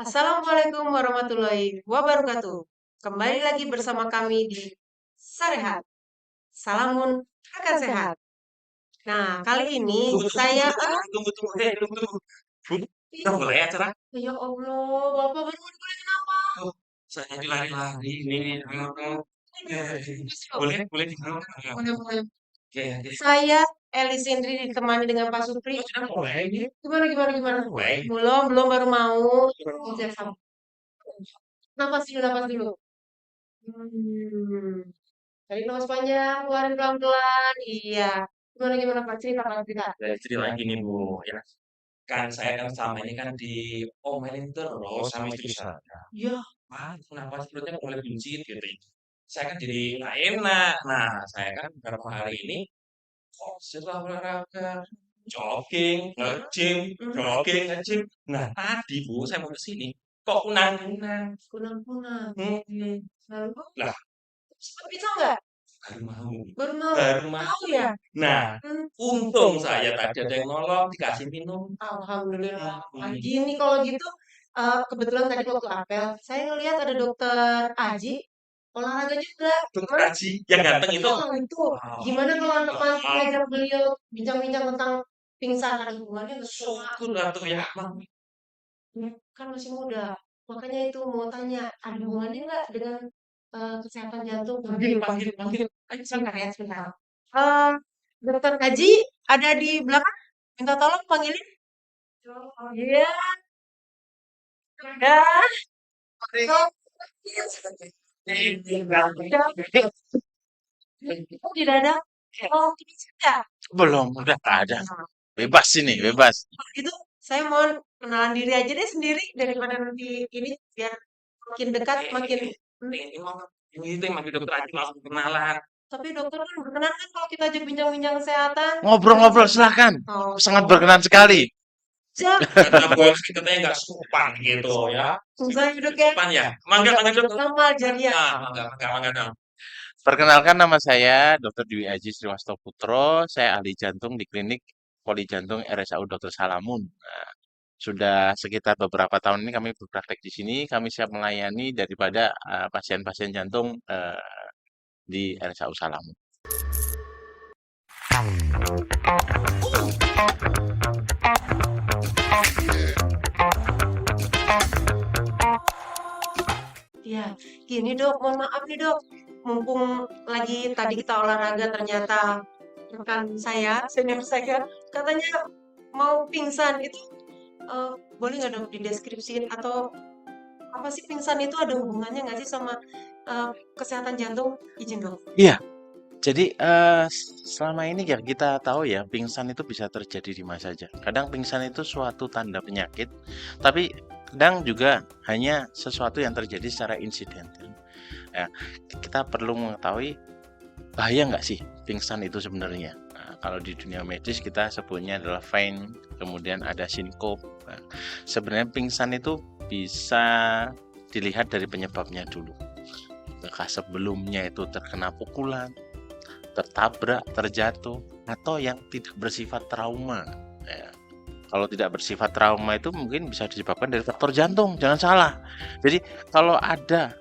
Assalamualaikum warahmatullahi wabarakatuh. Kembali lagi bersama kami di Sarehat. Salamun akan sehat. Nah, kali ini saya Tunggu. Kita mulai acara. Ya Allah, Bapak baru mulai kenapa? Oh, saya lari-lari ini. Boleh dikenalkan. Boleh. Oke. Saya Elis Indri ditemani dengan Pak Supri. Oh, sudah mulai ini. Gimana? Mulai. Belum baru mau. Siap, siap. Napas dulu. Hmm. Tarik nafas panjang, keluarin pelan-pelan. Iya. Gimana Pak? Cerita. Dari cerita gini Bu, ya. Kan saya kan selama ini kan diomelin terus sama istri saya. Iya. Kenapa perutnya mulai buncit gitu. Saya kan jadi nggak enak. Nah, saya kan beberapa hari ini kok setelah olahraga, jogging, nge-gym, jogging, nge-gym. Nah, tadi Bu, saya mau ke sini, kok kunang-kunang. Kunang-kunang. Hmm, Lalu, lah, sempat bisa nggak? baru mau. Baru mau. Baru mau. Tahu ya? Nah, Hmm. untung saya tadi ada yang nolong, dikasih minum. Alhamdulillah. Nah, gini kalau gitu, kebetulan tadi waktu apel, saya ngelihat ada dokter Aji olahraga juga. Dokter Haji yang ganteng itu. Oh, itu. Gimana kalau anak ngajak beliau bincang-bincang tentang pingsan ada hubungannya nggak sama Syukur atuh ya. kan masih muda. Makanya itu mau tanya, ada hubungannya nggak dengan kesehatan jantung? Panggil. Ayo sebentar. Eh, Dokter Haji ada di belakang? Minta tolong panggilin. Iya, ya. Oh, tidak ada. Oh, ini sudah. Belum, udah tak ada. Bebas ini, bebas. Kalau gitu, saya mau kenalan diri aja deh sendiri daripada nanti ini biar makin dekat, makin. Ini itu yang manggil dokter Haji langsung kenalan. Tapi dokter kan berkenan kan kalau kita ajak bincang-bincang kesehatan. Ngobrol-ngobrol silahkan. Oh, Sangat berkenan sekali. siap. Kata bos katanya nggak sopan gitu ya. Saya duduk ya. Sopan ya. Mangga dokter. Sama Jaria. Mangga dong. Perkenalkan nama saya Dr. Dwi Aji Sriwasto Putro. Saya ahli jantung di klinik Poli Jantung RSAU Dr. Salamun. Nah, sudah sekitar beberapa tahun ini kami berpraktek di sini. Kami siap melayani daripada pasien-pasien jantung di RSAU Salamun. Ya, gini dok, mohon maaf nih dok. Mumpung lagi tadi kita olahraga ternyata rekan saya, senior saya, katanya mau pingsan itu boleh nggak dok dideskripsiin atau apa sih pingsan itu ada hubungannya nggak sih sama kesehatan jantung? Izin dok. Iya, jadi selama ini ya kita tahu ya pingsan itu bisa terjadi di mana saja. Kadang pingsan itu suatu tanda penyakit, tapi kadang juga hanya sesuatu yang terjadi secara insidental. Ya, kita perlu mengetahui bahaya nggak sih pingsan itu sebenarnya. Nah, kalau di dunia medis kita sebutnya adalah faint, kemudian ada sinkop. Nah, sebenarnya pingsan itu bisa dilihat dari penyebabnya dulu. Apakah sebelumnya itu terkena pukulan, tertabrak, terjatuh, atau yang tidak bersifat trauma. Ya. Kalau tidak bersifat trauma itu mungkin bisa disebabkan dari faktor jantung, jangan salah. Jadi kalau ada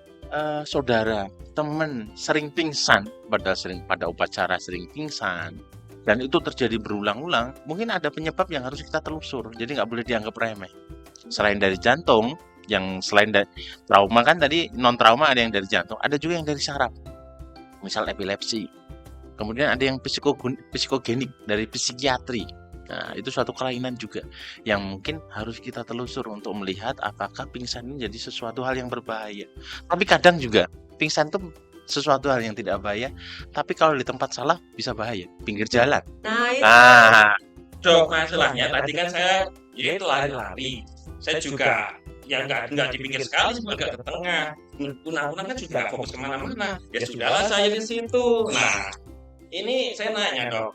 saudara, teman sering pingsan, pada upacara sering pingsan, dan itu terjadi berulang-ulang, mungkin ada penyebab yang harus kita telusur. Jadi nggak boleh dianggap remeh. Selain dari jantung, yang selain dari trauma kan tadi non trauma ada yang dari jantung, ada juga yang dari saraf, misal epilepsi. Kemudian ada yang psikogenik dari psikiatri. Nah, itu suatu kelainan juga yang mungkin harus kita telusur untuk melihat apakah pingsan ini jadi sesuatu hal yang berbahaya. Tapi kadang juga pingsan itu sesuatu hal yang tidak bahaya, tapi kalau di tempat salah bisa bahaya, pinggir jalan. Nah, itu. Nah, Dok, masalahnya tadi kan saya ya itu lari-lari. Saya juga yang nggak di pinggir sekali, juga nggak ke tengah. Kunang-kunang kan juga nggak fokus kemana-mana. Ya sudahlah saya di situ. Nah, ini saya nanya dok,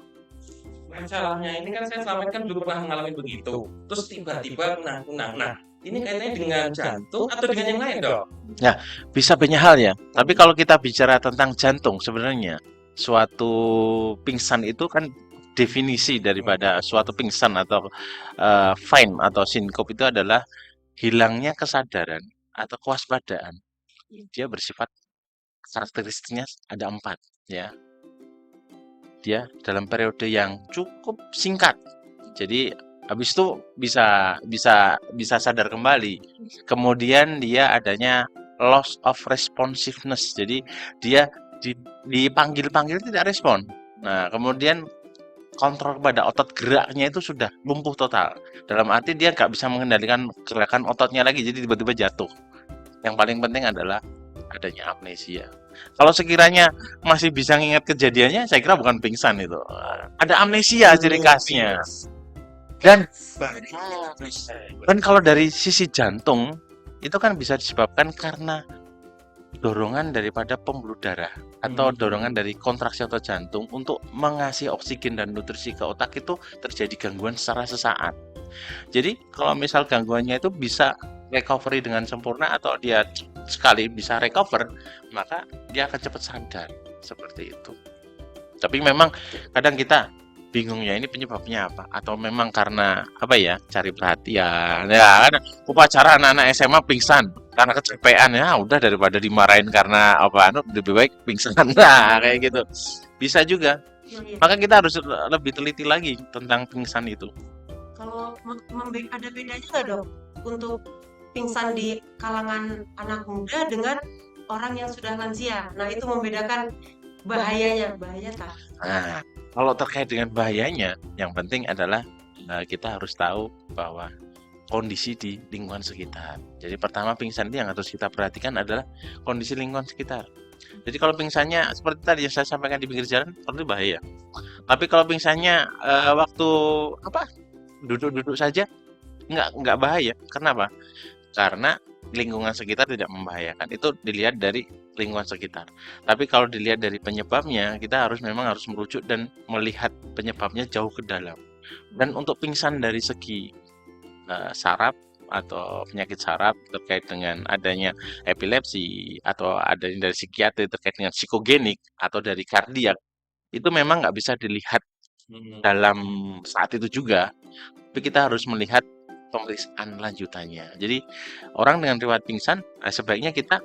masalahnya ini kan saya selama ini kan belum pernah mengalami begitu. Terus tiba-tiba kunang-kunang. Nah, ini kaitannya dengan jantung atau dengan yang lain dok? Ya, bisa banyak hal ya. Tapi kalau kita bicara tentang jantung sebenarnya, suatu pingsan itu kan definisi daripada suatu pingsan atau faint atau sinkop itu adalah hilangnya kesadaran atau kewaspadaan. Iya. Dia bersifat karakteristiknya ada 4 ya. Dia dalam periode yang cukup singkat. Jadi habis itu bisa sadar kembali. Kemudian dia adanya loss of responsiveness. Jadi dia dipanggil-panggil tidak respon. Nah, kemudian kontrol pada otot geraknya itu sudah lumpuh total. Dalam arti dia nggak bisa mengendalikan gerakan ototnya lagi, jadi tiba-tiba jatuh. Yang paling penting adalah adanya amnesia. Kalau sekiranya masih bisa ngingat kejadiannya, saya kira bukan pingsan itu. Ada amnesia ciri khasnya. Dan kalau dari sisi jantung, itu kan bisa disebabkan karena dorongan daripada pembuluh darah atau dorongan dari kontraksi otot jantung untuk mengasih oksigen dan nutrisi ke otak itu terjadi gangguan secara sesaat. Jadi kalau misal gangguannya itu bisa recovery dengan sempurna atau dia sekali bisa recover, maka dia akan cepat sadar seperti itu. Tapi memang kadang kita bingung ya ini penyebabnya apa atau memang karena apa ya cari perhatian ya kan upacara anak-anak SMA pingsan karena kecapean ya udah daripada dimarahin karena apa lebih baik pingsan nah kayak gitu bisa juga Iya. maka kita harus lebih teliti lagi tentang pingsan itu. Kalau ada bedanya nggak dok untuk pingsan di kalangan anak muda dengan orang yang sudah lansia? Nah itu membedakan bahaya tak? Nah, kalau terkait dengan bahayanya, yang penting adalah kita harus tahu bahwa kondisi di lingkungan sekitar. Jadi pertama pingsan itu yang harus kita perhatikan adalah kondisi lingkungan sekitar. Jadi kalau pingsannya seperti tadi yang saya sampaikan di pinggir jalan, itu bahaya. Tapi kalau pingsannya waktu apa duduk-duduk saja, nggak bahaya. Kenapa? Karena lingkungan sekitar tidak membahayakan. Itu dilihat dari lingkungan sekitar. Tapi kalau dilihat dari penyebabnya, kita memang harus merujuk dan melihat penyebabnya jauh ke dalam. Dan untuk pingsan dari segi saraf atau penyakit saraf terkait dengan adanya epilepsi atau adanya dari psikiatri terkait dengan psikogenik atau dari kardiak, itu memang nggak bisa dilihat dalam saat itu juga. Tapi kita harus melihat pemeriksaan lanjutannya. Jadi orang dengan riwayat pingsan sebaiknya kita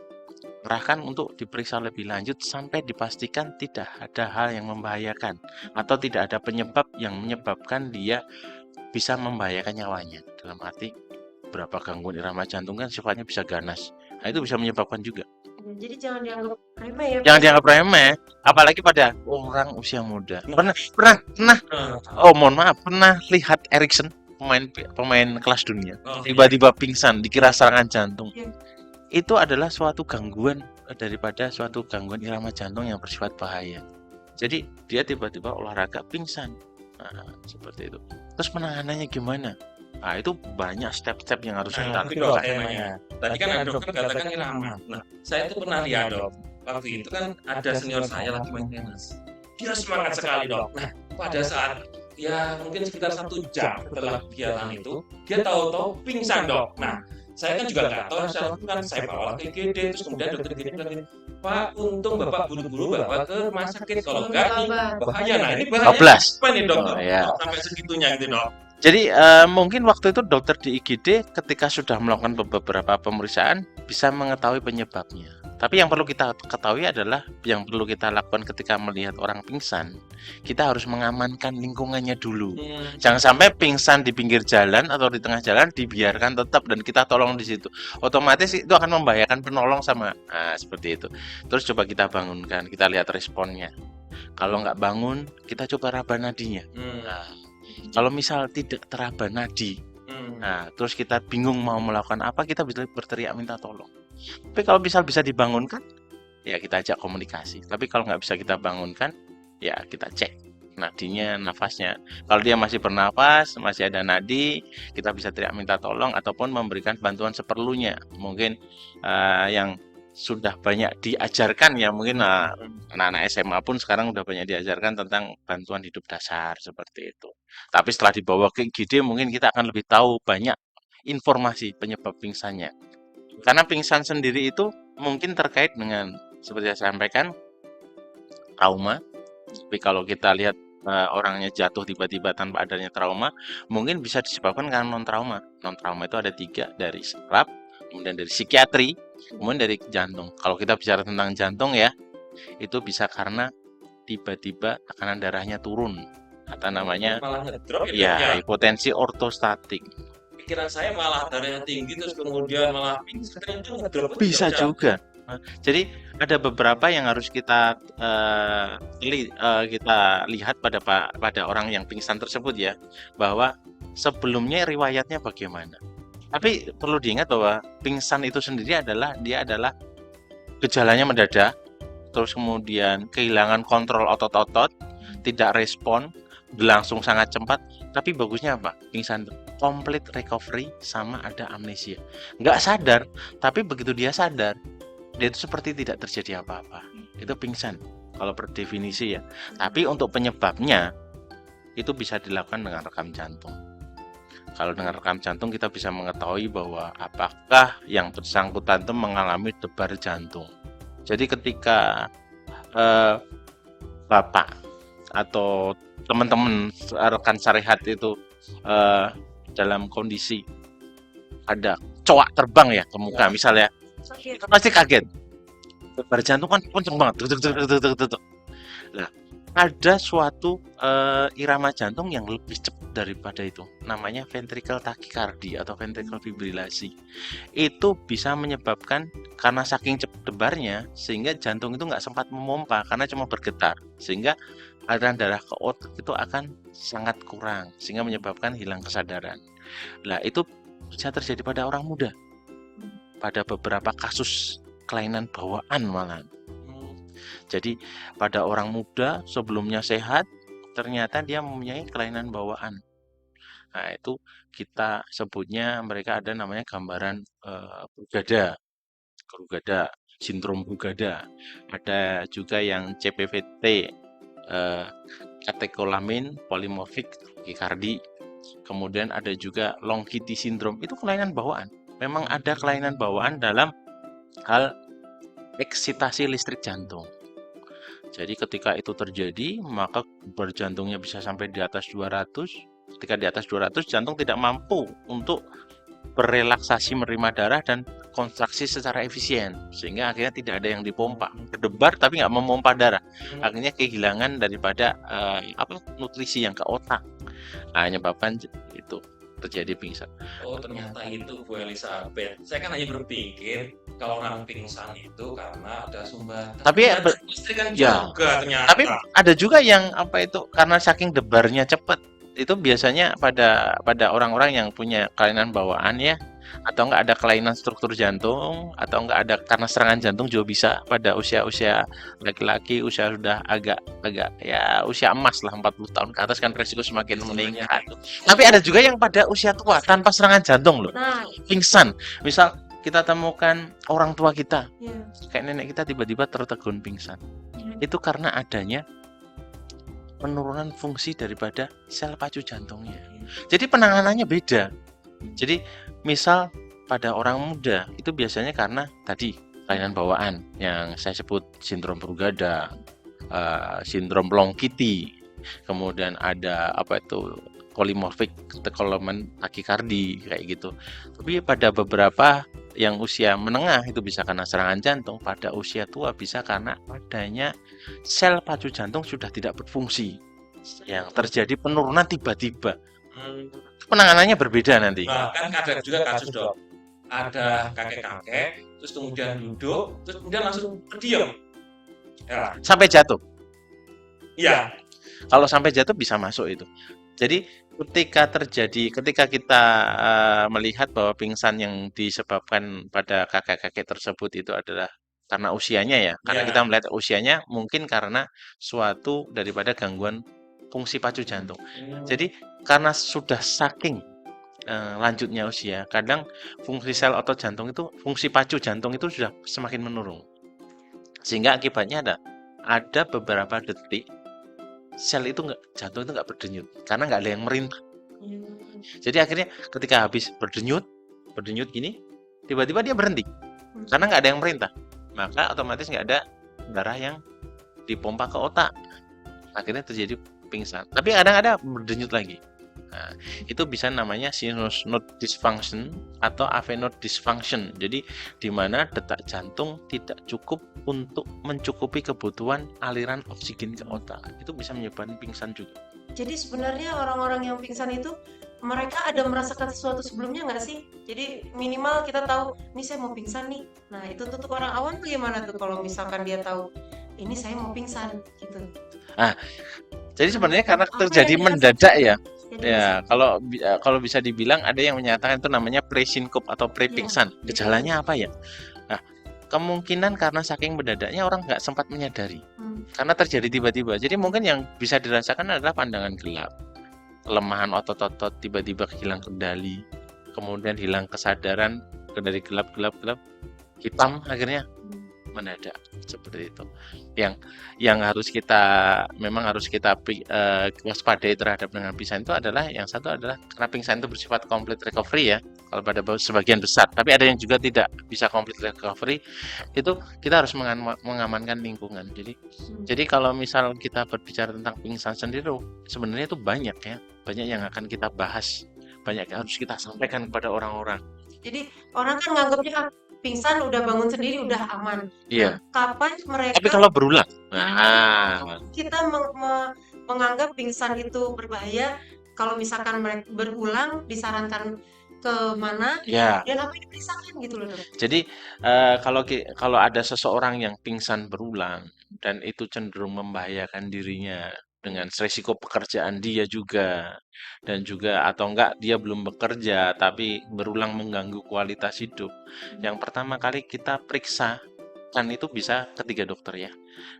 kerahkan untuk diperiksa lebih lanjut sampai dipastikan tidak ada hal yang membahayakan atau tidak ada penyebab yang menyebabkan dia bisa membahayakan nyawanya. Dalam arti berapa gangguan irama jantung kan sifatnya bisa ganas. Nah, itu bisa menyebabkan juga. Jadi jangan dianggap remeh ya. Jangan dianggap remeh, apalagi pada orang usia muda. Pernah. Oh, mohon maaf, pernah lihat Erikson, pemain kelas dunia, tiba-tiba pingsan, dikira serangan jantung. Itu adalah suatu gangguan daripada suatu gangguan irama jantung yang bersifat bahaya. Jadi dia tiba-tiba olahraga pingsan. Nah, seperti itu. Terus penanganannya gimana? Nah, itu banyak step-step yang harus kita tapi dok, saya nanya. Tadi kan ada dokter katakan irama. Nah, saya itu pernah lihat dok. Waktu itu kan ada senior saya lagi main tenis. Dia semangat sekali dok. Nah, pada saat ya mungkin sekitar 1 jam setelah kegiatan itu, dia tahu-tahu pingsan dok. Nah, saya kan juga nggak tahu secara kan saya bawa ke IGD terus kemudian dokter IGD bilang Pak, untung bapak buru-buru bawa ke rumah sakit kalau enggak nih bahaya. Nah ini bahaya apa nih dok? Sampai segitunya gitu dok. Jadi mungkin waktu itu dokter di IGD ketika sudah melakukan beberapa pemeriksaan bisa mengetahui penyebabnya. Tapi yang perlu kita ketahui adalah yang perlu kita lakukan ketika melihat orang pingsan, kita harus mengamankan lingkungannya dulu. Jangan sampai pingsan di pinggir jalan atau di tengah jalan dibiarkan tetap dan kita tolong di situ. Otomatis itu akan membahayakan penolong sama seperti itu. Terus coba kita bangunkan, kita lihat responnya. Kalau nggak bangun, kita coba raba nadinya. Kalau misal tidak teraba nadi, nah terus kita bingung mau melakukan apa, kita bisa berteriak minta tolong. Tapi kalau misal bisa dibangunkan, ya kita ajak komunikasi. Tapi kalau nggak bisa kita bangunkan, ya kita cek nadinya, nafasnya. Kalau dia masih bernafas, masih ada nadi, kita bisa teriak minta tolong ataupun memberikan bantuan seperlunya. Mungkin yang sudah banyak diajarkan ya mungkin anak-anak SMA pun sekarang udah banyak diajarkan tentang bantuan hidup dasar seperti itu. Tapi setelah dibawa ke IGD mungkin kita akan lebih tahu banyak informasi penyebab pingsannya. Karena pingsan sendiri itu mungkin terkait dengan seperti saya sampaikan trauma. Tapi kalau kita lihat orangnya jatuh tiba-tiba tanpa adanya trauma, mungkin bisa disebabkan karena non-trauma. Non-trauma itu ada 3, dari saraf, kemudian dari psikiatri, kemudian dari jantung. Kalau kita bicara tentang jantung ya, itu bisa karena tiba-tiba tekanan darahnya turun atau namanya Malah ngedrop ya, Dok, ya ya. hipotensi ortostatik. Pikiran saya malah darahnya tinggi terus kemudian malah pingsan itu ngedrop Bisa juga. Jadi ada beberapa yang harus kita kita lihat pada orang yang pingsan tersebut ya, bahwa sebelumnya riwayatnya bagaimana. Tapi perlu diingat bahwa pingsan itu sendiri adalah gejalanya mendadak, terus kemudian kehilangan kontrol otot-otot, tidak respon, berlangsung sangat cepat. Tapi bagusnya apa? Pingsan itu complete recovery sama ada amnesia. Nggak sadar, tapi begitu dia sadar, dia itu seperti tidak terjadi apa-apa. Itu pingsan kalau per definisi ya. Tapi untuk penyebabnya itu bisa dilakukan dengan rekam jantung. Kalau dengan rekam jantung kita bisa mengetahui bahwa apakah yang bersangkutan itu mengalami debar jantung. Jadi ketika Bapak atau teman-teman rekan syariat itu dalam kondisi ada coak terbang ya ke muka misalnya, Sakit. kita pasti kaget. Debar jantung kan kenceng banget. Duk. Nah, ada suatu irama jantung yang lebih cepat daripada itu. Namanya ventricle tachycardia atau ventricle fibrilasi. Itu bisa menyebabkan karena saking cepat debarnya sehingga jantung itu nggak sempat memompa karena cuma bergetar. Sehingga aliran darah ke otak itu akan sangat kurang sehingga menyebabkan hilang kesadaran. Nah, itu bisa terjadi pada orang muda. Pada beberapa kasus kelainan bawaan malah. Jadi pada orang muda sebelumnya sehat, ternyata dia mempunyai kelainan bawaan. Nah, itu kita sebutnya mereka ada namanya gambaran Brugada, sindrom Brugada. Ada juga yang CPVT, katekolamin polymorphic tachycardia. Kemudian ada juga long QT syndrome. Itu kelainan bawaan. Memang ada kelainan bawaan dalam hal eksitasi listrik jantung. Jadi ketika itu terjadi, maka debar jantungnya bisa sampai di atas 200. Ketika di atas 200, jantung tidak mampu untuk berrelaksasi menerima darah dan kontraksi secara efisien. Sehingga akhirnya tidak ada yang dipompa. Berdebar tapi nggak memompa darah. Akhirnya kehilangan daripada nutrisi yang ke otak. Nah, menyebabkan itu terjadi pingsan. Oh, ternyata itu Bu Elizabeth. Saya kan hanya berpikir kalau orang pingsan itu karena ada sumbatan. Tapi listrik kan ya, juga ternyata. tapi ada juga yang karena saking debarnya cepat. Itu biasanya pada orang-orang yang punya kelainan bawaan ya, atau enggak ada kelainan struktur jantung, atau enggak ada karena serangan jantung juga bisa pada usia-usia laki-laki, usia sudah agak ya usia emas lah 40 tahun ke atas kan resiko semakin meningkat. Tapi ada juga yang pada usia tua tanpa serangan jantung loh, Nah, pingsan. Misal kita temukan orang tua kita, ya. kayak nenek kita tiba-tiba tertegun pingsan. Ya. Itu karena adanya penurunan fungsi daripada sel pacu jantungnya. Jadi penanganannya beda. Jadi misal pada orang muda itu biasanya karena tadi kelainan bawaan yang saya sebut sindrom Brugada, sindrom long QT, kemudian ada polymorphic tachycardia tachycardia kayak gitu. Tapi pada beberapa yang usia menengah itu bisa karena serangan jantung, pada usia tua bisa karena adanya sel pacu jantung sudah tidak berfungsi. Yang terjadi penurunan tiba-tiba. Penanganannya berbeda nanti. Nah, kan ada juga kasus dok. Ada kakek-kakek, terus kemudian duduk, terus kemudian langsung berdiam. Ya. Sampai jatuh. Iya. Kalau sampai jatuh bisa masuk itu. Jadi ketika kita melihat bahwa pingsan yang disebabkan pada kakek-kakek tersebut itu adalah karena usianya ya, karena kita melihat usianya mungkin karena suatu daripada gangguan fungsi pacu jantung. Jadi karena sudah saking lanjutnya usia, kadang fungsi sel otot jantung itu, fungsi pacu jantung itu sudah semakin menurun. Sehingga akibatnya ada beberapa detik sel itu jantung itu nggak berdenyut karena nggak ada yang merintah. Jadi akhirnya ketika habis berdenyut gini, tiba-tiba dia berhenti karena nggak ada yang merintah, maka otomatis nggak ada darah yang dipompa ke otak. Akhirnya terjadi pingsan. Tapi kadang ada berdenyut lagi. Nah, itu bisa namanya sinus node dysfunction atau AV node dysfunction. Jadi di mana detak jantung tidak cukup untuk mencukupi kebutuhan aliran oksigen ke otak. Itu bisa menyebabkan pingsan juga. Jadi sebenarnya orang-orang yang pingsan itu mereka ada merasakan sesuatu sebelumnya nggak sih? Jadi minimal kita tahu, ini saya mau pingsan nih. Nah itu untuk orang awam bagaimana tuh kalau misalkan dia tahu, ini saya mau pingsan gitu. Ah, jadi sebenarnya karena Apa terjadi yang mendadak ya. Jadi Ya, kalau bisa dibilang ada yang menyatakan itu namanya pre-syncope atau pre-pingsan. Gejalanya apa ya? Nah, kemungkinan karena saking mendadaknya orang nggak sempat menyadari. Karena terjadi tiba-tiba. Jadi mungkin yang bisa dirasakan adalah pandangan gelap, kelemahan otot-otot, tiba-tiba hilang kendali, kemudian hilang kesadaran dari gelap hitam akhirnya mendadak seperti itu. Yang memang harus kita waspadai terhadap dengan pingsan itu adalah yang satu adalah karena pingsan itu bersifat complete recovery ya kalau pada sebagian besar, tapi ada yang juga tidak bisa complete recovery. Itu kita harus mengamankan lingkungan. Jadi kalau misal kita berbicara tentang pingsan sendiri sebenarnya itu banyak yang akan kita bahas, banyak yang harus kita sampaikan kepada orang-orang. Jadi orang kan nganggapnya pingsan udah bangun sendiri udah aman. Iya. Kapan mereka? Tapi kalau berulang, kita menganggap pingsan itu berbahaya. Kalau misalkan mereka berulang, disarankan ke mana? Ya. Dan apa yang diperiksakan gitu loh, Dok. Jadi kalau ada seseorang yang pingsan berulang dan itu cenderung membahayakan dirinya dengan resiko pekerjaan dia juga, dan juga atau enggak dia belum bekerja tapi berulang mengganggu kualitas hidup. Yang pertama kali kita periksa kan itu bisa ketiga dokter ya.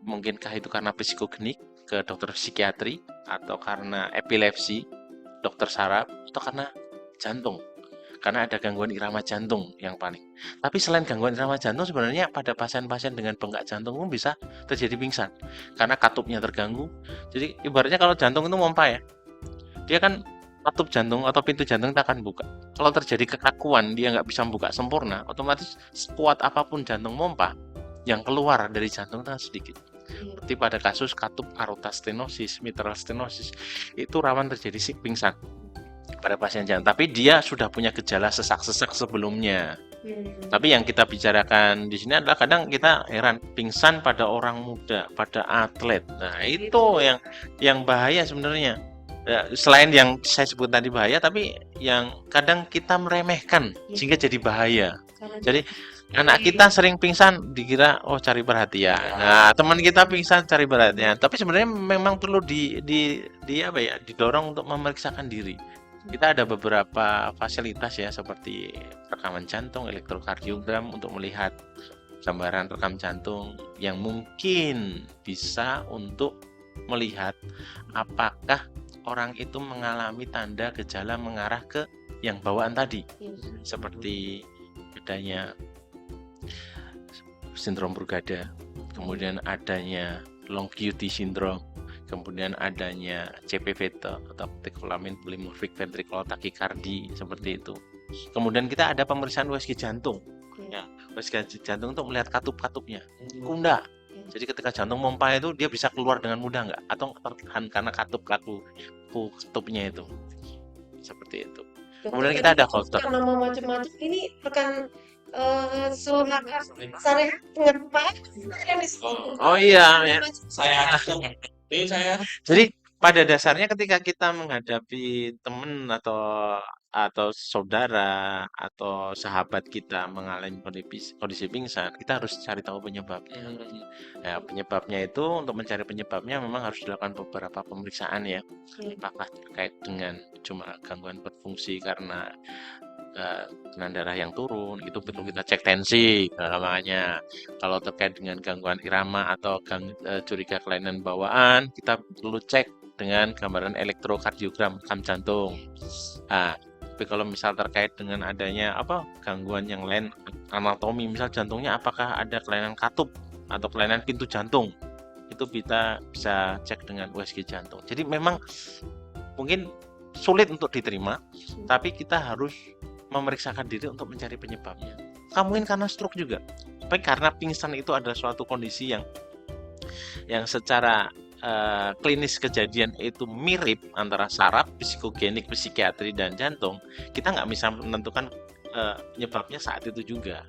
Mungkinkah itu karena psikogenik ke dokter psikiatri, atau karena epilepsi dokter saraf, atau karena jantung. Karena ada gangguan irama jantung yang paling. Tapi selain gangguan irama jantung sebenarnya pada pasien-pasien dengan bengkak jantung pun bisa terjadi pingsan. Karena katupnya terganggu. Jadi ibaratnya kalau jantung itu mompa ya. Dia kan katup jantung atau pintu jantung tak akan buka. Kalau terjadi kekakuan dia nggak bisa buka sempurna, otomatis sekuat apapun jantung mompa, yang keluar dari jantung itu sedikit. Seperti pada kasus katup aorta stenosis, mitral stenosis, itu rawan terjadi pingsan pada pasien jantung, tapi dia sudah punya gejala sesak-sesak sebelumnya. Tapi yang kita bicarakan di sini adalah kadang kita heran pingsan pada orang muda, pada atlet. Nah, itu yang bahaya sebenarnya. Ya, selain yang saya sebut tadi bahaya, tapi yang kadang kita meremehkan sehingga jadi bahaya. Jadi anak kita sering pingsan dikira cari perhatian. Nah, teman kita pingsan cari perhatian. Tapi sebenarnya memang perlu didorong untuk memeriksakan diri. Kita ada beberapa fasilitas ya seperti rekaman jantung, elektrokardiogram untuk melihat gambaran rekam jantung yang mungkin bisa untuk melihat apakah orang itu mengalami tanda gejala mengarah ke yang bawaan tadi, seperti adanya sindrom Brugada, kemudian adanya long QT syndrome, kemudian adanya CPVT atau catecholaminergic polymorphic ventricular tachycardia seperti itu. Kemudian kita ada pemeriksaan USG jantung. Ya, USG jantung untuk melihat katup-katupnya. Kunda. Jadi ketika jantung mompa itu dia bisa keluar dengan mudah nggak? Atau tertahan karena katupnya itu. Seperti itu. Kemudian kita ada holter. Karena mau macam-macam ini rekan saya pengertian yang disebut. Oh iya, ya. Saya. Jadi pada dasarnya ketika kita menghadapi teman atau saudara atau sahabat kita mengalami kondisi pingsan, kita harus cari tahu penyebabnya. Ya, penyebabnya itu untuk mencari penyebabnya memang harus dilakukan beberapa pemeriksaan ya. Apakah terkait dengan cuma gangguan berfungsi karena tekanan darah yang turun, itu perlu kita cek tensi. Makanya kalau terkait dengan gangguan irama atau curiga kelainan bawaan, kita perlu cek dengan gambaran elektrokardiogram rekam jantung. Tapi kalau misal terkait dengan adanya gangguan yang lain anatomi, misal jantungnya apakah ada kelainan katup atau kelainan pintu jantung, itu kita bisa cek dengan USG jantung. Jadi memang mungkin sulit untuk diterima, tapi kita harus memeriksakan diri untuk mencari penyebabnya. Mungkin karena stroke juga, tapi karena pingsan itu adalah suatu kondisi yang secara klinis kejadian itu mirip antara saraf, psikogenik, psikiatri, dan jantung, kita nggak bisa menentukan penyebabnya saat itu juga.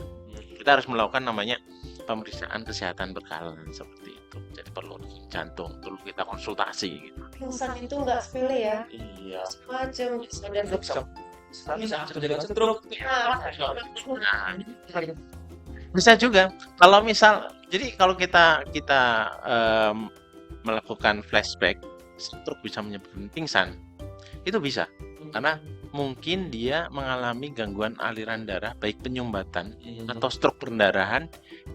Kita harus melakukan namanya pemeriksaan kesehatan berkala seperti itu. Jadi perlu jantung, perlu kita konsultasi gitu. Pingsan itu nggak sepele ya, Iya. macam dan Bisa terjadi stroke. Nah, bisa juga kalau misal, jadi kalau kita melakukan flashback, stroke bisa menyebabkan pingsan, itu bisa karena mungkin dia mengalami gangguan aliran darah baik penyumbatan atau stroke perdarahan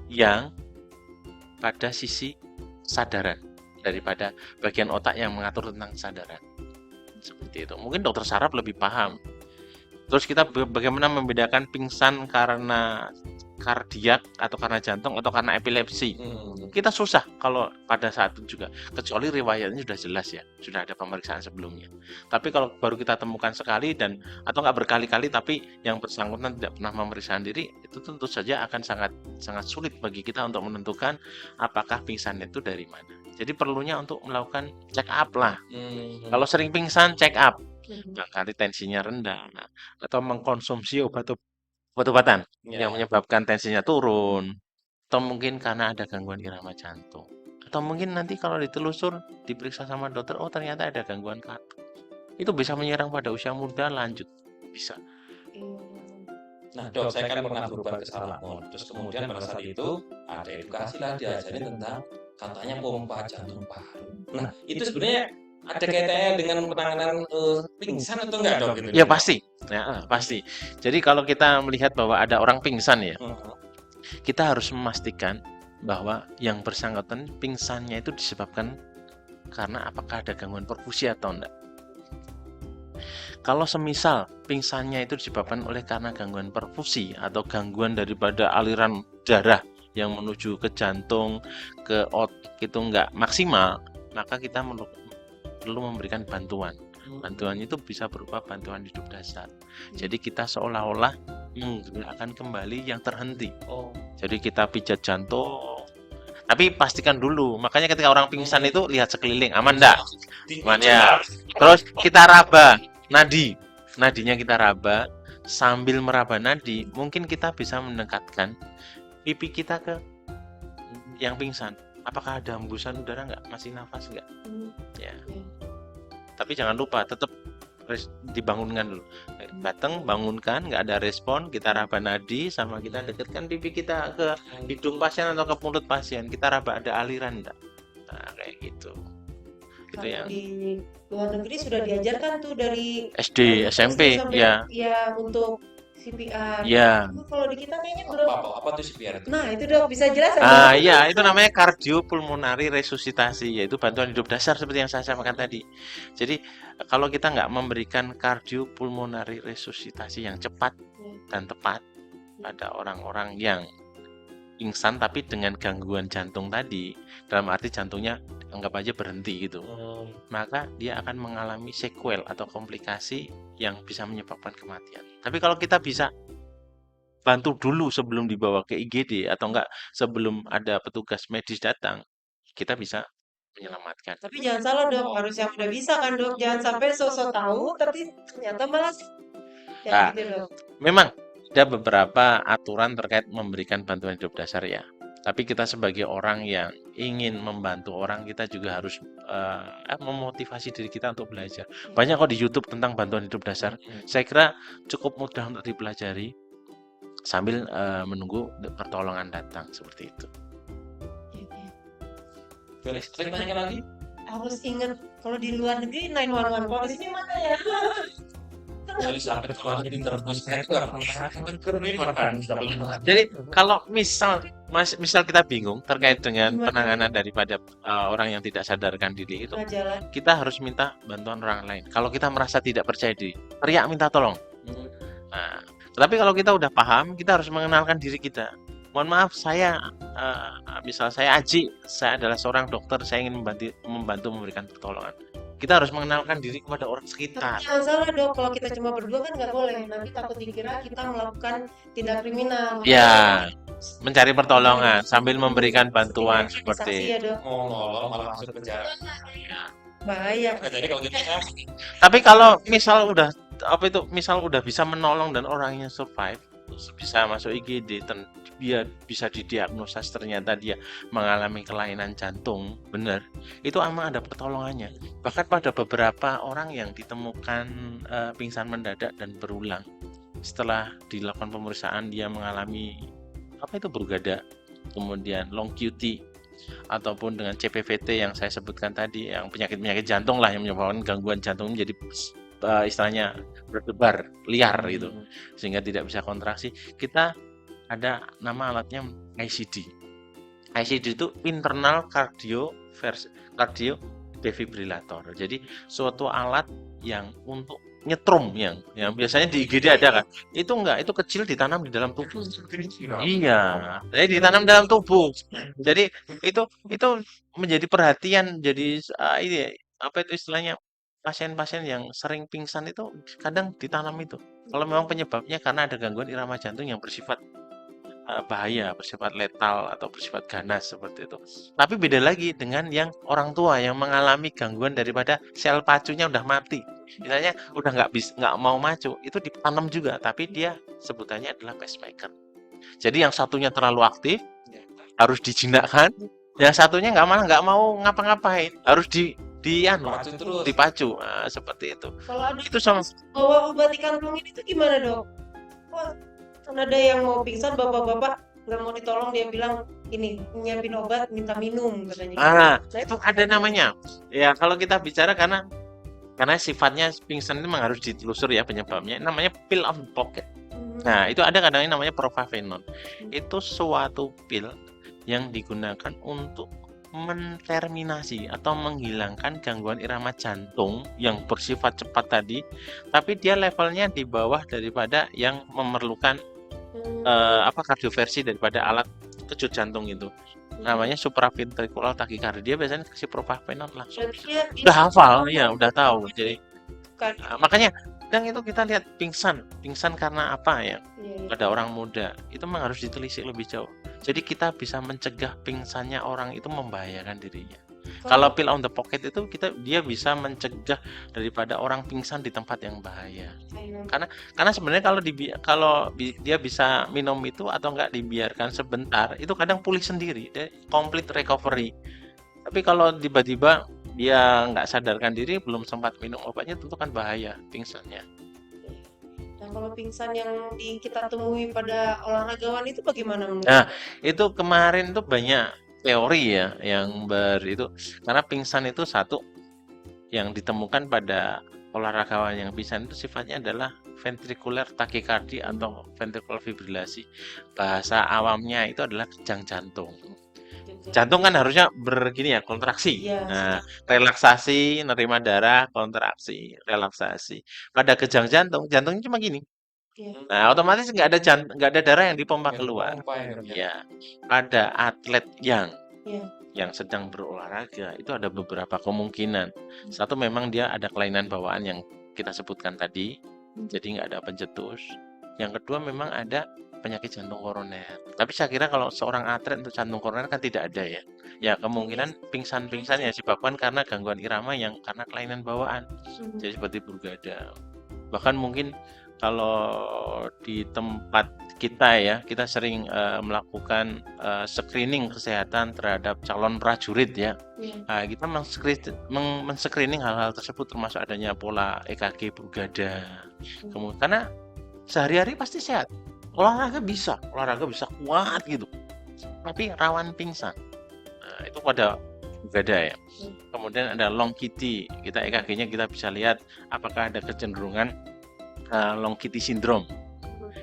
yang pada sisi kesadaran daripada bagian otak yang mengatur tentang kesadaran. Seperti itu. Mungkin dokter saraf lebih paham. Terus kita bagaimana membedakan pingsan karena kardiak atau karena jantung atau karena epilepsi. Kita susah kalau pada saat itu juga, kecuali riwayatnya sudah jelas ya, sudah ada pemeriksaan sebelumnya. Tapi kalau baru kita temukan sekali dan atau nggak berkali-kali tapi yang bersangkutan tidak pernah memeriksa diri, itu tentu saja akan sangat sulit bagi kita untuk menentukan apakah pingsan itu dari mana. Jadi perlunya untuk melakukan check up lah. Kalau sering pingsan, check up. Barangkali tensinya rendah atau mengkonsumsi obat-obatan yang menyebabkan tensinya turun, atau mungkin karena ada gangguan irama jantung, atau mungkin nanti kalau ditelusur diperiksa sama dokter, oh ternyata ada gangguan katup. Itu bisa menyerang pada usia muda lanjut, bisa. Nah dok, saya kan pernah berobat ke Salakmon, terus kemudian pada saat itu ada edukasi lah, diajarin tentang katanya pompa jantung paru. Nah itu sebenarnya ada kaitannya dengan penanganan pingsan atau enggak dok? Gitu, Ya pasti, ya, pasti. Jadi kalau kita melihat bahwa ada orang pingsan ya, kita harus memastikan bahwa yang bersangkutan pingsannya itu disebabkan karena apakah ada gangguan perfusi atau enggak. Kalau semisal pingsannya itu disebabkan oleh karena gangguan perfusi atau gangguan daripada aliran darah yang menuju ke jantung, ke otak itu enggak maksimal, maka kita perlu memberikan bantuan. Bantuan itu bisa berupa bantuan hidup dasar. Jadi kita seolah-olah menggerakkan kembali yang terhenti. Jadi kita pijat jantung. Tapi pastikan dulu. Makanya ketika orang pingsan itu lihat sekeliling, aman enggak? Aman ya. Terus kita raba nadi. Nadinya kita raba. Sambil meraba nadi, mungkin kita bisa mendekatkan pipi kita ke yang pingsan. Apakah ada hembusan udara nggak? Masih nafas nggak? Ya. Tapi jangan lupa tetap dibangunkan dulu. Datang, bangunkan, nggak ada respon, kita raba nadi sama kita dekatkan pipi kita ke hidung pasien atau ke mulut pasien. Kita raba ada aliran enggak? Nah, kayak gitu. Itu yang di luar negeri sudah diajarkan tuh dari SD, SMP, ya. Ya untuk CPR. Ya. Kalau di kita kayaknya belum. Apa tuh CPR itu? Nah, itu dok bisa jelasin. Ya, itu namanya kardiopulmonari resusitasi, yaitu bantuan hidup dasar seperti yang saya sampaikan tadi. Jadi, kalau kita nggak memberikan kardiopulmonari resusitasi yang cepat dan tepat pada orang-orang yang pingsan tapi dengan gangguan jantung tadi, dalam arti jantungnya anggap aja berhenti gitu, maka dia akan mengalami sequel atau komplikasi yang bisa menyebabkan kematian. Tapi kalau kita bisa bantu dulu sebelum dibawa ke IGD atau enggak sebelum ada petugas medis datang, kita bisa menyelamatkan. Tapi jangan salah dok, harus yang udah bisa kan dok, jangan sampai sosok tahu tapi ternyata malah Nah, gitu dok. memang ada beberapa aturan terkait memberikan bantuan hidup dasar ya. Tapi kita sebagai orang yang ingin membantu orang, kita juga harus memotivasi diri kita untuk belajar. Banyak kok di YouTube tentang bantuan hidup dasar. Saya kira cukup mudah untuk dipelajari sambil menunggu pertolongan datang seperti itu. Boleh saya tanya lagi? Harus ingat kalau di luar negeri 911, kalau di sini mana ya? Kalau sampai keluar jadi terus saya itu Jadi kalau misal kita bingung terkait dengan penanganan daripada orang yang tidak sadarkan diri itu, kita harus minta bantuan orang lain. Kalau kita merasa tidak percaya diri, teriak minta tolong. Nah, tetapi kalau kita udah paham, kita harus mengenalkan diri kita. Mohon maaf, misal saya Aji, saya adalah seorang dokter, saya ingin membantu memberikan pertolongan. Kita harus mengenalkan diri kepada orang sekitar. Jangan salah dok, kalau kita cuma berdua kan nggak boleh. Nanti takut dikira kita melakukan tindak kriminal. Ya, mencari pertolongan sambil Seperti memberikan seperti bantuan rehabilitasi seperti ya itu. dok. Mau nolong malah masuk penjara. Bahaya. Nah, jadi kalau gitu kan, Tapi kalau misal udah misal udah bisa menolong dan orangnya survive, terus bisa masuk IGD, dia bisa didiagnosa ternyata dia mengalami kelainan jantung, benar. Itu emang ada pertolongannya. Bahkan pada beberapa orang yang ditemukan pingsan mendadak dan berulang, setelah dilakukan pemeriksaan dia mengalami Brugada, kemudian long QT, ataupun dengan CPVT yang saya sebutkan tadi, yang penyakit-penyakit jantung lah yang menyebabkan gangguan jantung menjadi istilahnya berdebar liar gitu, sehingga tidak bisa kontraksi. Kita ada nama alatnya ICD. ICD itu internal cardio defibrillator. Jadi suatu alat yang untuk nyetrum yang biasanya di IGD ada kan. Itu enggak, itu kecil ditanam di dalam tubuh. Iya, jadi ditanam dalam tubuh. Jadi itu menjadi perhatian, jadi ini itu istilahnya pasien-pasien yang sering pingsan itu kadang ditanam itu. Kalau memang penyebabnya karena ada gangguan irama jantung yang bersifat bahaya, bersifat letal atau bersifat ganas seperti itu. Tapi beda lagi dengan yang orang tua yang mengalami gangguan daripada sel pacunya udah mati. Misalnya udah nggak mau maju, itu ditanam juga, tapi dia sebutannya adalah pacemaker. Jadi yang satunya terlalu aktif, harus dijinakkan, yang satunya malah nggak mau ngapa-ngapain, harus Pacu terus. dipacu. Nah, seperti itu. Kalau ada Itu sama bawa obat dikantongin itu gimana dok? Wah, kan ada yang mau pingsan bapak-bapak nggak mau ditolong, dia bilang ini nyiapin obat minta minum katanya. Nah, Nah, itu ada namanya. Ya, kalau kita bicara karena sifatnya pingsan itu memang harus ditelusur ya penyebabnya. Namanya pill of the pocket. Nah, itu ada kadang namanya propafenol. Itu suatu pil yang digunakan untuk menterminasi atau menghilangkan gangguan irama jantung yang bersifat cepat tadi, tapi dia levelnya di bawah daripada yang memerlukan kardioversi daripada alat kejut jantung itu. Namanya supraventricular tachycardia, biasanya kasih propafenol langsung. Berarti dia Udah hafal, ya udah tahu. Jadi kan. makanya kadang itu kita lihat pingsan karena apa ya? Iya. Pada orang muda itu memang harus ditelisik lebih jauh. Jadi kita bisa mencegah pingsannya orang itu membahayakan dirinya. Kalau pill on the pocket itu dia bisa mencegah daripada orang pingsan di tempat yang bahaya. Karena sebenarnya kalau dia bisa minum itu atau enggak dibiarkan sebentar, itu kadang pulih sendiri, dia complete recovery. Tapi kalau tiba-tiba dia nggak sadarkan diri, belum sempat minum obatnya, tentu kan bahaya pingsannya. Nah, kalau pingsan yang kita temui pada olahragawan itu bagaimana menurut? Nah, itu kemarin tuh banyak teori ya yang itu karena pingsan itu satu yang ditemukan pada olahragawan yang pingsan itu sifatnya adalah ventricular tachycardia atau ventricular fibrilasi. Bahasa awamnya itu adalah kejang jantung. Jantung kan harusnya begini ya, kontraksi. Iya. Nah, relaksasi, nerima darah, kontraksi, relaksasi. Pada kejang jantung, jantungnya cuma gini. Iya. Nah, otomatis nggak ada darah yang dipompa keluar. Ya, pada atlet yang sedang berolahraga itu ada beberapa kemungkinan. Satu, memang dia ada kelainan bawaan yang kita sebutkan tadi, jadi nggak ada pencetus. Yang kedua, memang ada penyakit jantung koroner. Tapi saya kira kalau seorang atlet untuk jantung koroner kan tidak ada ya. Ya, kemungkinan pingsan-pingsan ya disebabkan karena gangguan irama yang karena kelainan bawaan. Jadi seperti Brugada. Bahkan mungkin kalau di tempat kita ya, kita sering melakukan screening kesehatan terhadap calon prajurit ya. Nah, kita men-screening hal-hal tersebut, termasuk adanya pola EKG Brugada. Kemudian karena sehari-hari pasti sehat, olahraga bisa kuat gitu, tapi rawan pingsan. Nah, itu pada Brugada ya. Kemudian ada long QT, kita EKG-nya kita bisa lihat apakah ada kecenderungan long QT syndrome.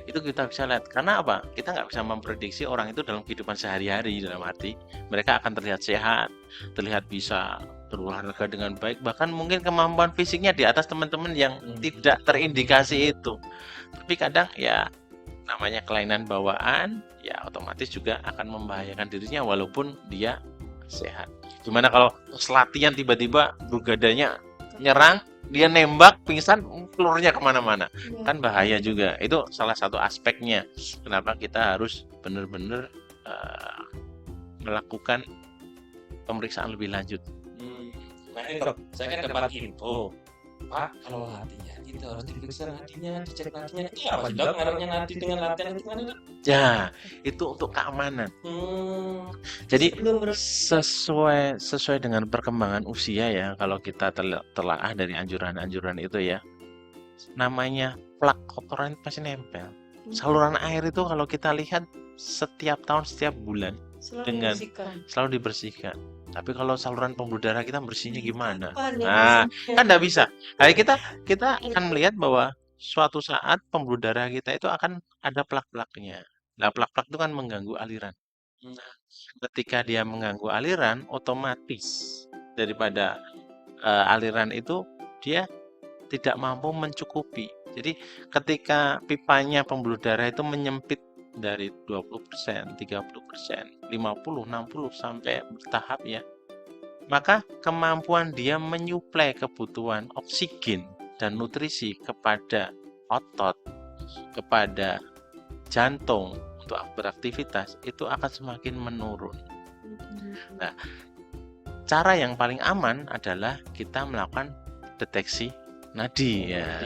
Itu kita bisa lihat. Karena apa? Kita nggak bisa memprediksi orang itu dalam kehidupan sehari-hari, dalam arti mereka akan terlihat sehat, terlihat bisa berolahraga dengan baik, bahkan mungkin kemampuan fisiknya di atas teman-teman yang tidak terindikasi itu. Tapi kadang ya namanya kelainan bawaan, ya otomatis juga akan membahayakan dirinya walaupun dia sehat. Gimana kalau latihan tiba-tiba Brugadanya nyerang, dia nembak pingsan, pelurunya kemana-mana. Iya. Kan bahaya juga. Itu salah satu aspeknya. Kenapa kita harus benar-benar melakukan pemeriksaan lebih lanjut. Nah ini dok, saya kan dapat info, Pak, kalau hatinya itu harus diperiksa nadinya, dicek nadinya. Itu apa sih dok? Ngaruhnya nadi dengan latihan itu gimana dok? Ya, itu untuk keamanan. Jadi Sebelum sesuai dengan perkembangan usia ya, kalau kita telaah dari anjuran-anjuran itu ya, namanya plak kotoran pasti nempel. Saluran air itu kalau kita lihat setiap tahun, setiap bulan dengan selalu dibersihkan. Tapi kalau saluran pembuluh darah kita bersihnya gimana? Nah, kan nggak bisa. Nah, kita akan melihat bahwa suatu saat pembuluh darah kita itu akan ada plak-plaknya. Nah, plak-plak itu kan mengganggu aliran. Nah, ketika dia mengganggu aliran, otomatis daripada aliran itu dia tidak mampu mencukupi. Jadi ketika pipanya pembuluh darah itu menyempit dari 20%, 30%, 50, 60 sampai bertahap ya, maka kemampuan dia menyuplai kebutuhan oksigen dan nutrisi kepada otot, kepada jantung untuk beraktivitas itu akan semakin menurun. Nah, cara yang paling aman adalah kita melakukan deteksi nadi ya.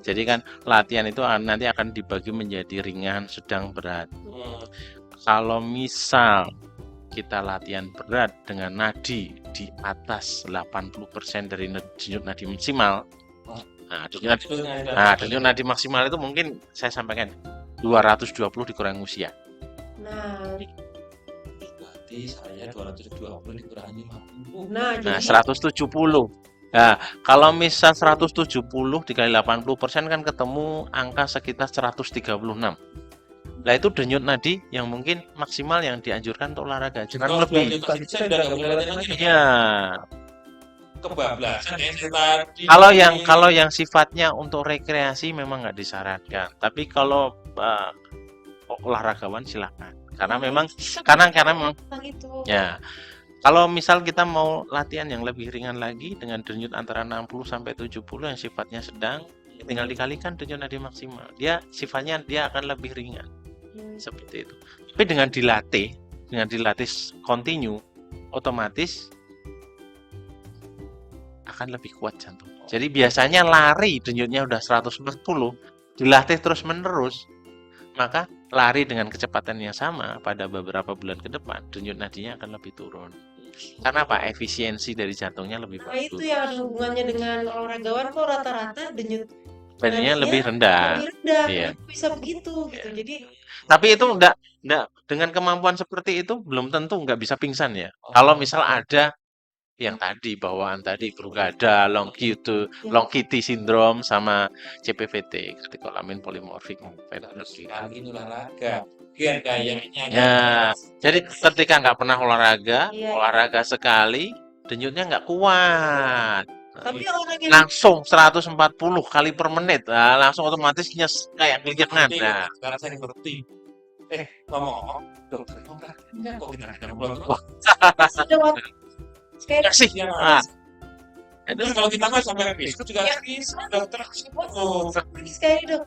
Jadi kan latihan itu nanti akan dibagi menjadi ringan, sedang, berat. Kalau misal kita latihan berat dengan nadi di atas 80% dari denyut nadi maksimal. Denyut nadi maksimal itu mungkin saya sampaikan 220 dikurangi usia. Nah, berarti saya 220 dikurangi 50. Nah, 170. Nah, kalau misal 170 dikali 80% kan ketemu angka sekitar 136. Nah, itu denyut nadi yang mungkin maksimal yang dianjurkan untuk olahraga. Jangan lebih. Iya. Kebablasan kalau yang sifatnya untuk rekreasi memang nggak disarankan. Tapi kalau olahragawan silakan. Karena memang ya. Kalau misal kita mau latihan yang lebih ringan lagi dengan denyut antara 60 sampai 70 yang sifatnya sedang, tinggal dikalikan denyut nadi maksimal. Dia sifatnya dia akan lebih ringan. Seperti itu. Tapi dengan dilatih kontinu, otomatis akan lebih kuat jantung. Jadi biasanya lari denyutnya udah 140, dilatih terus-menerus, maka lari dengan kecepatan yang sama pada beberapa bulan ke depan, denyut nadinya akan lebih turun. Karena apa? Efisiensi dari jantungnya lebih bagus. Itu yang ada hubungannya dengan olahragawan kok rata-rata denyut nadinya lebih rendah. Iya. Bisa begitu gitu. Jadi tapi itu enggak dengan kemampuan seperti itu belum tentu enggak bisa pingsan ya. Kalau misal ada yang tadi bawaan tadi Brugada, long QT syndrome sama CPVT, katekolamin polimorfik. Olahraga. Kayaknya. Ya, jadi ketika nggak pernah olahraga sekali, denyutnya nggak kuat. Tapi orang yang langsung 140 kali per menit, langsung otomatis kayak kelingan. Nah, sekarang saya ngerti. Ngomong, dokter enggak kok kita sih. Itu kalau kita nggak sampai besok juga bisa dokter. Sekali dok,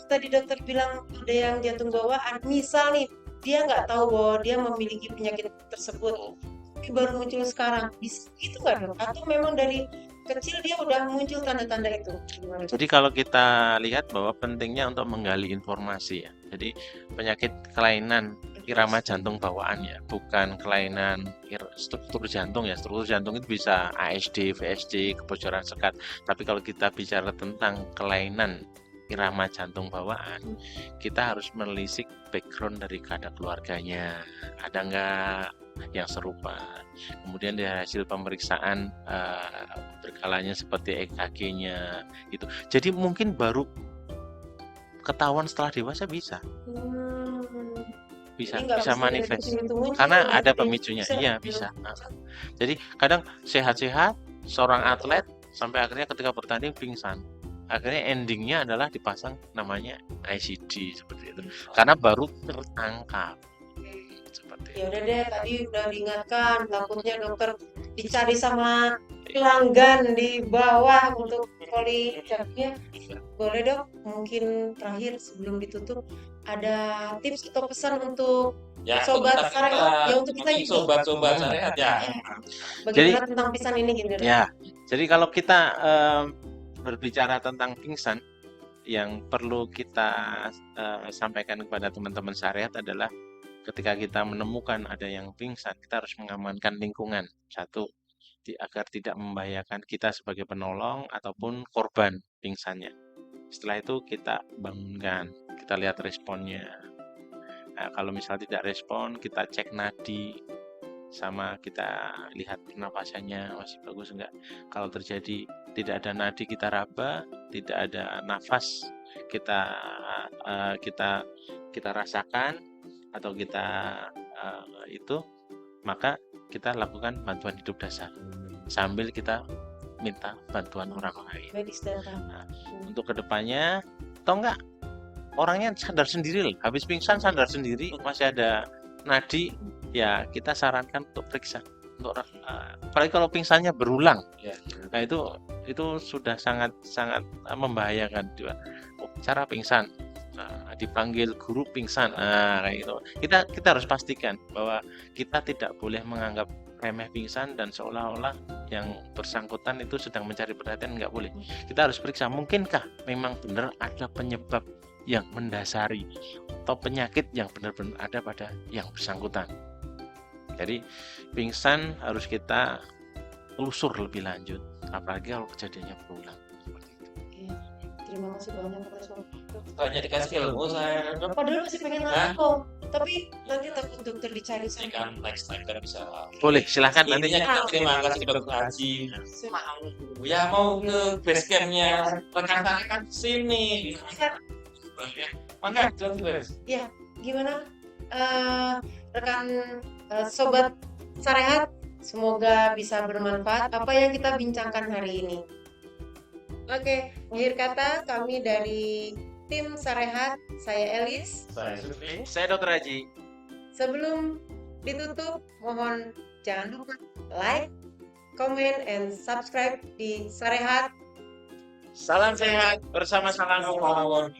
tadi dokter bilang ada yang jantung bawaan. Misal nih dia nggak tahu bahwa dia memiliki penyakit tersebut, tapi baru muncul sekarang. Bisa itu nggak dok? Atau memang dari kecil dia udah muncul tanda-tanda itu? Jadi kalau kita lihat bahwa pentingnya untuk menggali informasi ya. Jadi penyakit kelainan irama jantung bawaan ya, bukan kelainan struktur jantung ya. Struktur jantung itu bisa ASD, VSD, kebocoran sekat. Tapi kalau kita bicara tentang kelainan irama jantung bawaan, kita harus menelisik background dari keadaan keluarganya. Ada nggak yang serupa? Kemudian dari hasil pemeriksaan berkalanya seperti EKG-nya gitu. Jadi mungkin baru ketahuan setelah dewasa bisa manifest karena ada pemicunya. Iya bisa. Jadi kadang sehat-sehat seorang atlet sampai akhirnya ketika bertanding pingsan. Akhirnya endingnya adalah dipasang namanya ICD seperti itu karena baru tertangkap. Ya udah deh, tadi udah diingatkan, takutnya dokter dicari sama pelanggan di bawah untuk policapnya. Boleh dok, mungkin terakhir sebelum ditutup ada tips atau pesan untuk Ya, sobat untuk syariat, kita, ya untuk kita mungkin juga. sobat-sobat syariat ya. Bagaimana tentang pisan ini gitu dok? Ya, jadi kalau kita berbicara tentang pingsan, yang perlu kita sampaikan kepada teman-teman syariat adalah ketika kita menemukan ada yang pingsan, kita harus mengamankan lingkungan. Satu, agar tidak membahayakan kita sebagai penolong ataupun korban pingsannya. Setelah itu kita bangunkan, kita lihat responnya. Nah, kalau misal tidak respon, kita cek nadi, sama kita lihat pernapasannya masih bagus enggak. Kalau terjadi tidak ada nadi, kita raba, tidak ada nafas, kita kita rasakan atau kita itu, maka kita lakukan bantuan hidup dasar sambil kita minta bantuan orang lain. Medis datang. Nah, untuk kedepannya, atau enggak orangnya sadar sendiri lah, habis pingsan sadar sendiri, masih ada nadi, ya kita sarankan untuk periksa. Untuk apalagi kalau pingsannya berulang, Ya. nah itu sudah sangat membahayakan juga. Cara pingsan, dipanggil guru pingsan, kayak gitu. Kita harus pastikan bahwa kita tidak boleh menganggap remeh pingsan dan seolah-olah yang bersangkutan itu sedang mencari perhatian, nggak boleh. Kita harus periksa, mungkinkah memang benar ada penyebab yang mendasari atau penyakit yang benar-benar ada pada yang bersangkutan. Jadi pingsan harus kita telusur lebih lanjut, apalagi kalau kejadiannya berulang. Iya. Terima kasih banyak atas waktu. Banyak dikasih ilmu saya. Padahal masih pengen Hah? nanya, tapi nanti takut dokter dicari Ini sama. kan next time kita bisa. Boleh, silahkan nanti. Intinya kita terima kasih dokter Haji. Ya mau ke base campnya rekan saya kan sini. Mangga, terus. Ya, gimana rekan sobat syariat, semoga bisa bermanfaat apa yang kita bincangkan hari ini. Oke, akhir kata kami dari tim syariat, saya Elis. Saya Sufi. Saya Dr. Haji. Sebelum ditutup, mohon jangan lupa like, comment, and subscribe di syariat. Salam sehat bersama salam Salam.